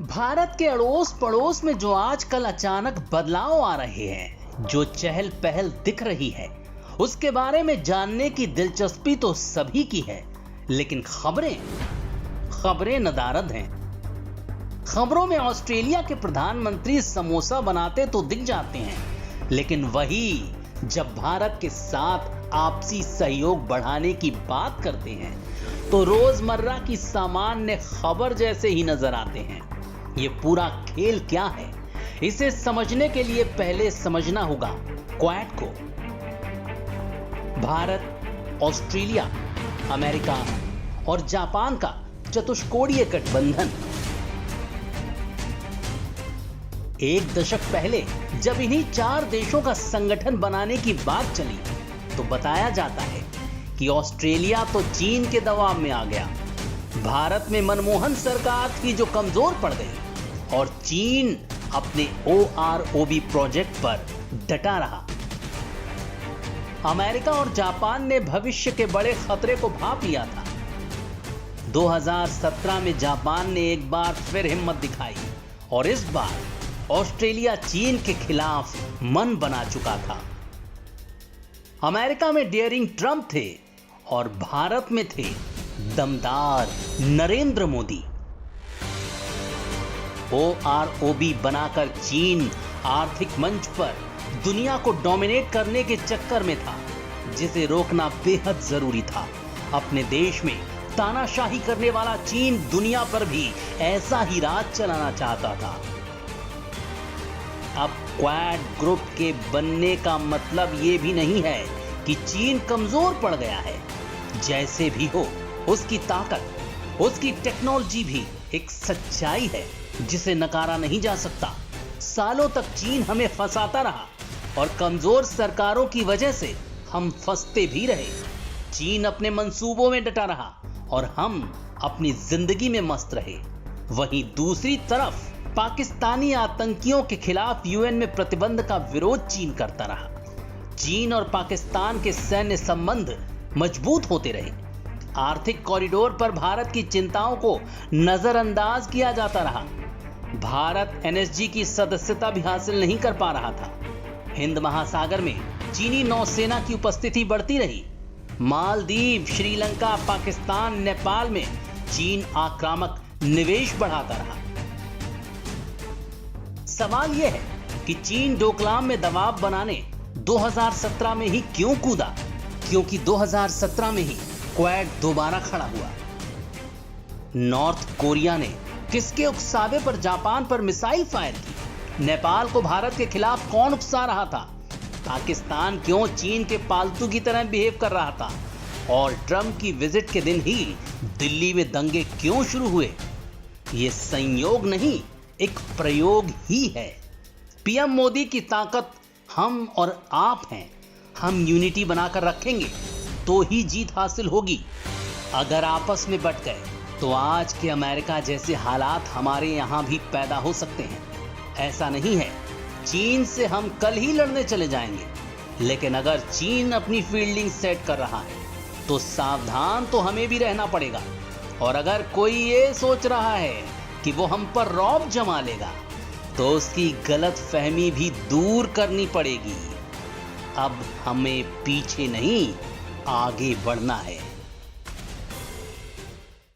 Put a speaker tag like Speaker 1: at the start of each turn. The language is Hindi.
Speaker 1: भारत के अड़ोस पड़ोस में जो आजकल अचानक बदलाव आ रहे हैं, जो चहल पहल दिख रही है, उसके बारे में जानने की दिलचस्पी तो सभी की है, लेकिन खबरें नदारद हैं। खबरों में ऑस्ट्रेलिया के प्रधानमंत्री समोसा बनाते तो दिख जाते हैं, लेकिन वही जब भारत के साथ आपसी सहयोग बढ़ाने की बात करते हैं तो रोजमर्रा की सामान्य खबर जैसे ही नजर आते हैं। ये पूरा खेल क्या है, इसे समझने के लिए पहले समझना होगा क्वाड को। भारत, ऑस्ट्रेलिया, अमेरिका और जापान का चतुष्कोणीय गठबंधन। एक दशक पहले जब इन्हीं 4 देशों का संगठन बनाने की बात चली तो बताया जाता है कि ऑस्ट्रेलिया तो चीन के दबाव में आ गया, भारत में मनमोहन सरकार थी जो कमजोर पड़ गई और चीन अपने OROB प्रोजेक्ट पर डटा रहा। अमेरिका और जापान ने भविष्य के बड़े खतरे को भांप लिया था। 2017 में जापान ने एक बार फिर हिम्मत दिखाई और इस बार ऑस्ट्रेलिया चीन के खिलाफ मन बना चुका था। अमेरिका में डेयरिंग ट्रंप थे और भारत में थे दमदार नरेंद्र मोदी। OROB बनाकर चीन आर्थिक मंच पर दुनिया को डोमिनेट करने के चक्कर में था, जिसे रोकना बेहद जरूरी था। अपने देश में तानाशाही करने वाला चीन दुनिया पर भी ऐसा ही राज चलाना चाहता था। अब क्वाड ग्रुप के बनने का मतलब यह भी नहीं है कि चीन कमजोर पड़ गया है। जैसे भी हो, उसकी ताकत, उसकी टेक्नोलॉजी भी एक सच्चाई है जिसे नकारा नहीं जा सकता। सालों तक चीन हमें फंसाता रहा और कमजोर सरकारों की वजह से हम फंसते भी रहे। चीन अपने मंसूबों में डटा रहा और हम अपनी जिंदगी में मस्त रहे। वहीं दूसरी तरफ पाकिस्तानी आतंकियों के खिलाफ UN में प्रतिबंध का विरोध चीन करता रहा। चीन और पाकिस्तान के सैन्य संबंध मजबूत होते रहे। आर्थिक कॉरिडोर पर भारत की चिंताओं को नजरअंदाज किया जाता रहा। भारत NSG की सदस्यता भी हासिल नहीं कर पा रहा था। हिंद महासागर में चीनी नौसेना की उपस्थिति बढ़ती रही। मालदीव, श्रीलंका, पाकिस्तान, नेपाल में चीन आक्रामक निवेश बढ़ाता रहा। सवाल यह है कि चीन डोकलाम में दबाव बनाने 2017 में ही क्यों कूदा? क्योंकि 2017 में ही क्वाड दोबारा खड़ा हुआ। नॉर्थ कोरिया ने किसके उकसावे पर जापान पर मिसाइल फायर की? नेपाल को भारत के खिलाफ कौन उकसा रहा था? पाकिस्तान क्यों चीन के पालतू की तरह बिहेव कर रहा था? और ट्रंप की विजिट के दिन ही दिल्ली में दंगे क्यों शुरू हुए? यह संयोग नहीं, एक प्रयोग ही है। PM मोदी की ताकत हम और आप हैं। हम यूनिटी बनाकर रखेंगे तो ही जीत हासिल होगी। अगर आपस में बट गए तो आज के अमेरिका जैसे हालात हमारे यहां भी पैदा हो सकते हैं। ऐसा नहीं है चीन से हम कल ही लड़ने चले जाएंगे, लेकिन अगर चीन अपनी फील्डिंग सेट कर रहा है तो सावधान तो हमें भी रहना पड़ेगा। और अगर कोई ये सोच रहा है कि वो हम पर रौब जमा लेगा तो उसकी गलत फहमी भी दूर करनी पड़ेगी। अब हमें पीछे नहीं, आगे बढ़ना है।